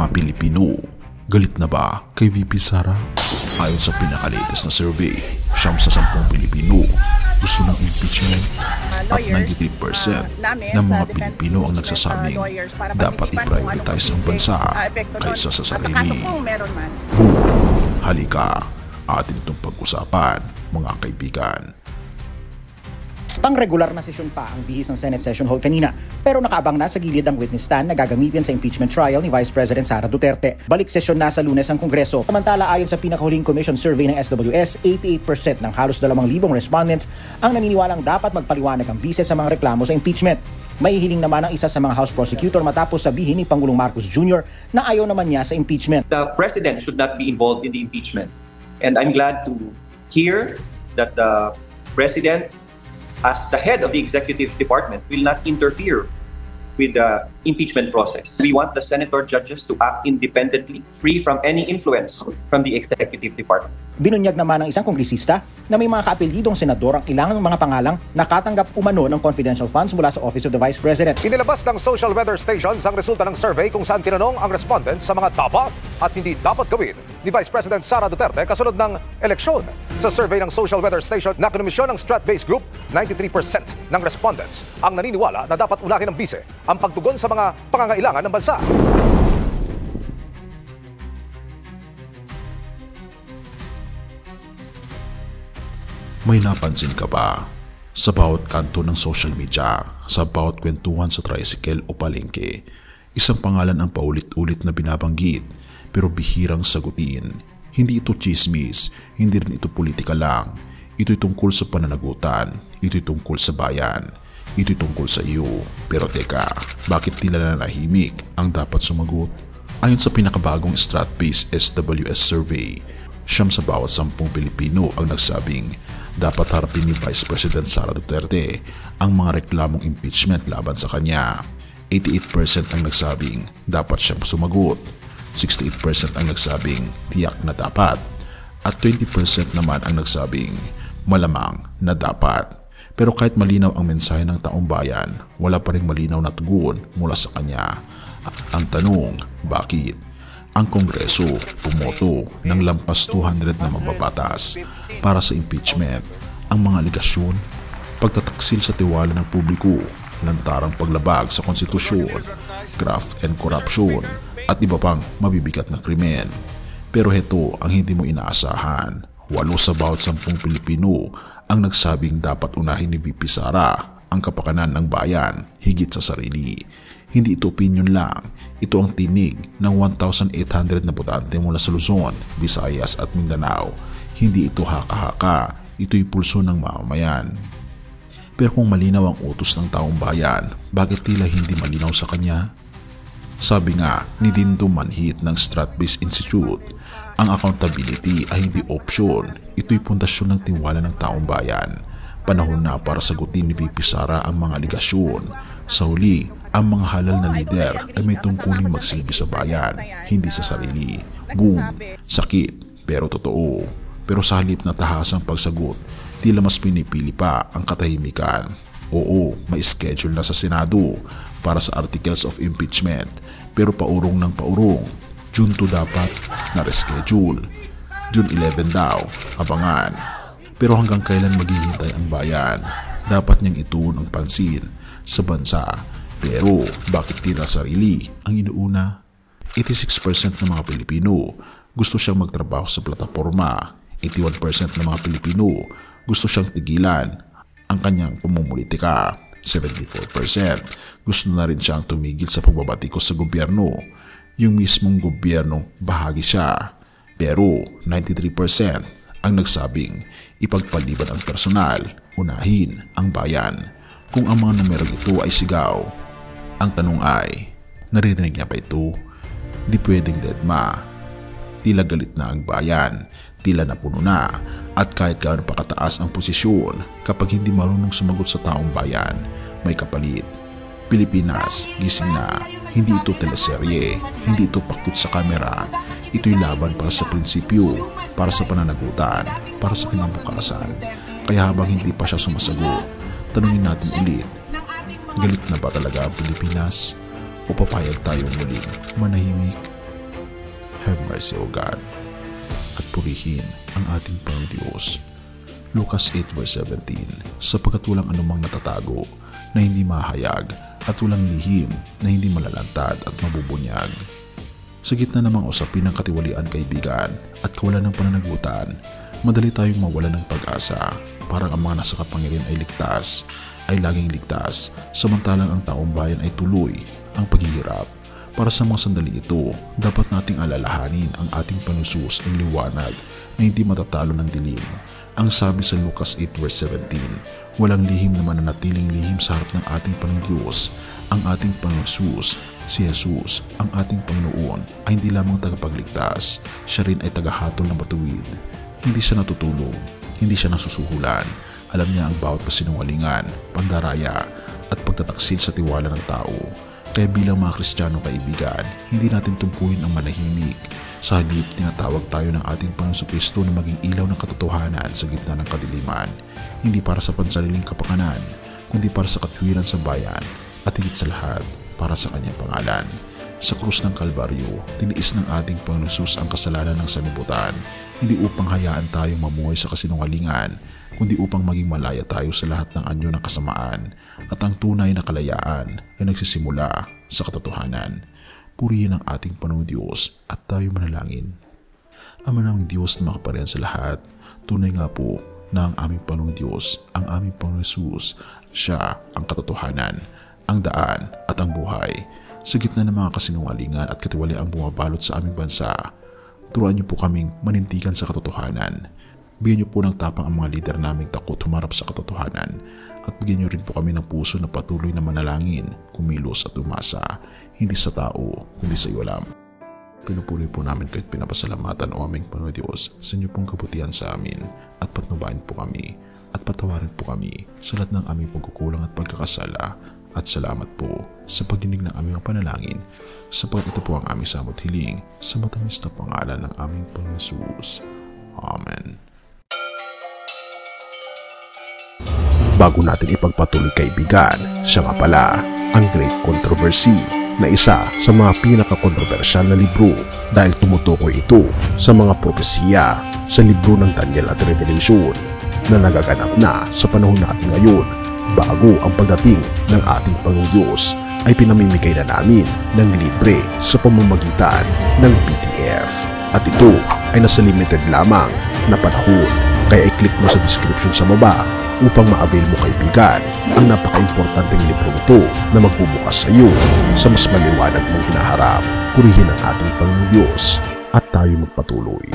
mga Pilipino. Galit na ba kay VP Sara? Ayon sa pinaka-latest na survey, 9 sa 10 Pilipino gusto ng impeachment at 93% ng mga Pilipino ang nagsasabing dapat i-prioritize ang bansa kaysa sa sarili. Boom! Halika, atin itong pag-usapan mga kaibigan. Pang-regular na sesyon pa ang bihis ng Senate Session Hall kanina, pero nakaabang na sa gilid ang witness stand na gagamitin sa impeachment trial ni Vice President Sara Duterte. Balik sesyon na sa Lunes ang Kongreso. Samantala, ayon sa pinakahuling commission survey ng SWS, 88% ng halos 2,000 respondents ang naniniwalang dapat magpaliwanag ang bise sa mga reklamo sa impeachment. Mahihiling naman ang isa sa mga House prosecutor matapos sabihin ni Pangulong Marcos Jr. na ayaw naman niya sa impeachment. The President should not be involved in the impeachment. And I'm glad to hear that the President, as the head of the executive department, will not interfere with the impeachment process. We want the senator judges to act independently, free from any influence from the executive department. Binunyag naman ng isang kongresista na may mga kaapelyidong senador ang ilang mga pangalang nakatanggap umano ng confidential funds mula sa Office of the Vice President. Inilabas ng social weather stations ang resulta ng survey kung saan tinanong ang respondents sa mga dapat at hindi dapat gawin ni Vice President Sara Duterte kasunod ng eleksyon. Sa survey ng social weather station na kinomisyon ng Strat-Based Group, 93% ng respondents ang naniniwala na dapat unahin ng bise ang pagtugon sa mga pangangailangan ng bansa. May napansin ka ba? Sa bawat kanto ng social media, sa bawat kwentuhan sa tricycle o palengke, isang pangalan ang paulit-ulit na binabanggit pero bihirang sagutin. Hindi ito chismis, hindi rin ito politika lang. Ito'y tungkol sa pananagutan, ito'y tungkol sa bayan, ito'y tungkol sa iyo. Pero teka, bakit tila nanahimik ang dapat sumagot? Ayon sa pinakabagong Strat-Based SWS survey, 9 sa bawat 10 Pilipino ang nagsabing dapat harapin ni Vice President Sara Duterte ang mga reklamong impeachment laban sa kanya. 88% ang nagsabing dapat siyang sumagot. 68% ang nagsabing tiyak na dapat. At 20% naman ang nagsabing malamang na dapat. Pero kahit malinaw ang mensahe ng taong bayan, wala pa rin malinaw na tugon mula sa kanya. Ang tanong, bakit? Ang Kongreso pumoto ng lampas 200 na mababatas para sa impeachment. Ang mga aligasyon, pagtataksil sa tiwala ng publiko, lantarang paglabag sa konstitusyon, graft and corruption, at iba pang mabibigat na krimen. Pero heto ang hindi mo inaasahan. 8 sa bawat 10 Pilipino ang nagsabing dapat unahin ni VP Sara ang kapakanan ng bayan higit sa sarili. Hindi ito opinion lang, ito ang tinig ng 1,800 na botante mula sa Luzon, Visayas at Mindanao. Hindi ito haka-haka, ito'y pulso ng mamamayan. Pero kung malinaw ang utos ng taong bayan, bakit tila hindi malinaw sa kanya? Sabi nga ni Dindo Manhit ng Strat-Based Institute, ang accountability ay hindi option, ito'y pundasyon ng tiwala ng taong bayan. Panahon na para sagutin ni VP Sara ang mga aligasyon. Sa huli, ang mga halal na lider ay may tungkuling magsilbi sa bayan, hindi sa sarili. Boom! Sakit, pero totoo. Pero sa halip na tahasang pagsagot, tila mas pinipili pa ang katahimikan. Oo, may schedule na sa Senado para sa articles of impeachment, pero paurong ng paurong. June 2 dapat na reschedule. June 11 daw, abangan. Pero hanggang kailan maghihintay ang bayan? Dapat niyang ituon ang pansin sa bansa. Pero bakit tila sarili ang inuuna? 86% ng mga Pilipino gusto siyang magtrabaho sa plataporma. 81% ng mga Pilipino gusto siyang tigilan ang kanyang pamumulitika. 74% gusto na rin siyang tumigil sa pagbabatikos sa gobyerno. Yung mismong gobyerno bahagi siya. Pero 93% ang nagsabing ipagpaliban ang personal, unahin ang bayan. Kung ang mga numerong ito ay sigaw, ang tanong ay, naririnig niya pa ito? Di pwedeng deadma. Tila galit na ang bayan, tila napuno na, at kahit gaano pa kataas ang posisyon, kapag hindi marunong sumagot sa taong bayan, may kapalit. Pilipinas, gising na. Hindi ito teleserye, hindi ito pakut sa kamera. Ito'y laban para sa prinsipyo, para sa pananagutan, para sa kinabukasan. Kaya habang hindi pa siya sumasagot, tanungin natin ulit, galit na ba talaga ang Pilipinas? O papayag tayong muling manahimik? Have mercy, O God, at purihin ang ating Panginoong Diyos. Lucas 8 verse 17, sapagkat walang anumang natatago na hindi mahayag at walang lihim na hindi malalantad at mabubunyag. Sa gitna namang usapin ng katiwalian, kaibigan, at kawalan ng pananagutan, madali tayong mawala ng pag-asa. Parang ang mga nasa kapangyarihan ay ligtas, ay laging ligtas, samantalang ang taong bayan ay tuloy ang paghihirap. Para sa mga sandali ito, dapat nating alalahanin ang ating Panginoon ang liwanag na hindi matatalo ng dilim. Ang sabi sa Lucas 8 verse 17, walang lihim na mananatiling lihim sa harap ng ating Panginoon Diyos. Ang ating Panginoon, si Jesus, ang ating Panginoon, ay hindi lamang tagapagligtas, siya rin ay tagahatol ng matuwid. Hindi siya natutulog, hindi siya nasusuhulan. Alam niya ang bawat kasinungalingan, pandaraya, at pagtataksil sa tiwala ng tao. Kaya bilang mga Kristiyano, kaibigan, hindi natin tungkuhin ang manahimik. Sa halip, tinatawag tayo ng ating Panginoong Kristo na maging ilaw ng katotohanan sa gitna ng kadiliman. Hindi para sa pansariling kapakanan, kundi para sa katwiran sa bayan at higit sa lahat, para sa kanyang pangalan. Sa krus ng Kalbaryo, tiniis ng ating Panginoon Jesus ang kasalanan ng sanlibutan, hindi upang hayaan tayong mamuhay sa kasinungalingan, kundi upang maging malaya tayo sa lahat ng anyo ng kasamaan, at ang tunay na kalayaan ay nagsisimula sa katotohanan. Purihin ang ating Panginoong Diyos at tayo manalangin. Ama naming Diyos na makaparehan sa lahat, tunay nga po na ang aming Panginoong Diyos, ang aming Panginoong Jesus, siya ang katotohanan, ang daan at ang buhay. Sa gitna ng mga kasinungalingan at katiwaliang bumabalot sa aming bansa, turuan niyo po kaming manintigan sa katotohanan. Bigyan niyo po ng tapang ang mga lider naming takot humarap sa katotohanan, at bigyan niyo rin po kami ng puso na patuloy na manalangin, kumilos at umasa, hindi sa tao, kundi sa iyo lamang. Pinupuri po namin kahit pinapasalamatan o aming Panginoon Diyos sa inyo pong kabutihan sa amin, at patnubayan po kami at patawarin po kami sa lahat ng aming pagkukulang at pagkakasala. At salamat po sa pagdinig ng aming panalangin, sapagkat ito po ang aming samot hiling sa matamis na pangalan ng aming Panginoon Jesus. Amen. Bago natin ipagpatuloy, kaibigan, siya nga pala ang Great Controversy, na isa sa mga pinaka-kontrobersyal na libro dahil tumutukoy ito sa mga propesiya sa libro ng Daniel at Revelation na nagaganap na sa panahon natin ngayon. Bago ang pagdating ng ating Panginoong Diyos ay pinamimigay na namin ng libre sa pamamagitan ng PDF, at ito ay nasa limited lamang na panahon. Kaya i-click mo sa description sa baba upang ma-avail mo, kaibigan, ang napaka-importanteng libro ito na magbubukas sa iyo sa mas maliwanag mong hinaharap. Purihin ang ating Panginoong Diyos at tayo magpatuloy.